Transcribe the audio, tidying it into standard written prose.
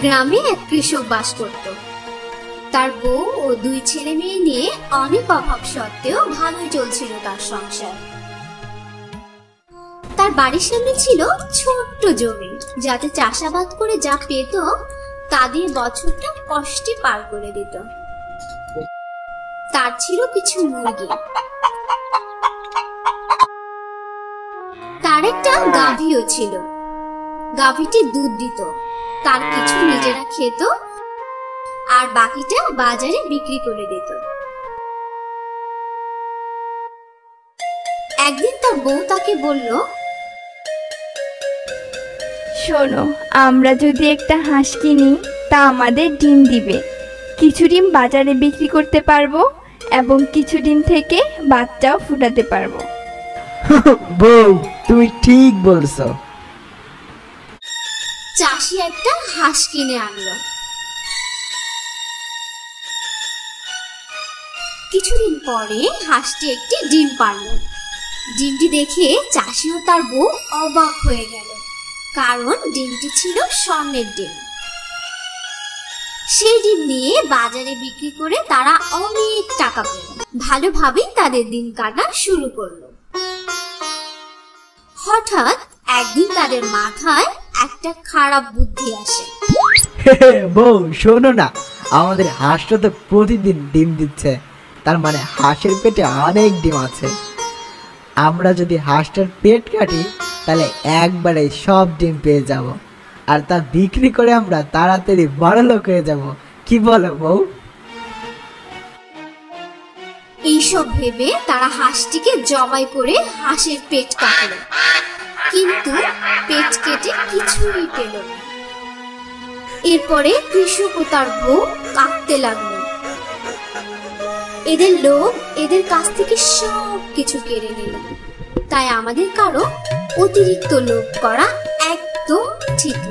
গ্রামে এক কৃষক বাস করত। তার বউ ও দুই ছেলে মেয়ে নিয়ে অনেক অভাব সত্ত্বেও ভালোই চলছিল তার সংসার। তার বাড়ির সামনে ছিল ছোট্ট জমি, যাতে চাষাবাদ করে যা পেত তা দিয়ে বছরটা কষ্টে পার করে দিত। তার ছিল কিছু মুরগি, তার একটা গাভীও ছিল। গাভীটি দুধ দিত, তার কিছু নিজেরা খেত আর বাকিটা বাজারে বিক্রি করে দিত। একদিন তার বউ তাকে বলল, শোনো, আমরা যদি একটা হাঁস কিনি তা আমাদের ডিম দিবে। কিছু ডিম বাজারে বিক্রি করতে পারবো এবং কিছু ডিম থেকে বাচ্চাও ফুটাতে পারবো। বউ, তুমি ঠিক বলছো। চাষি একটা হাঁস কিনে আনলো। কিছুদিন পরে হাঁসটি একটি ডিম পারলো। ডিমটি দেখে চাষি ও তার বউ অবাক হয়ে গেল, কারণ ডিমটি ছিল স্বর্ণের ডিম। সেই ডিম নিয়ে বাজারে বিক্রি করে তারা অনেক টাকা পেল। ভালোভাবেই তাদের দিন কাটা শুরু করলো। হঠাৎ একদিন তাদের মাথায় একটা খারাপ বুদ্ধি আসে। বউ শোনো না, আমাদের হাঁসটা তো প্রতিদিন ডিম দিচ্ছে, তার মানে হাঁসের পেটে অনেক ডিম আছে। আমরা যদি হাঁসটার পেট কাটি তাহলে একবারে সব ডিম পেয়ে যাব, আর তা বিক্রি করে আমরা তাড়াতাড়ি বড়লোক হয়ে যাব। কি বলো বউ? এইসব ভেবে তারা হাঁসটিকে জবাই করে হাঁসের পেট কাটল, কিন্তু পেট কেটে কিছুই পেল না। এরপরে কৃষক ও তার বউ কাঁদতে লাগলো। এদের লোভ এদের কাছ থেকে সব কিছু কেড়ে নিল। তাই আমাদের কারো অতিরিক্ত লোভ করা একদম ঠিক না।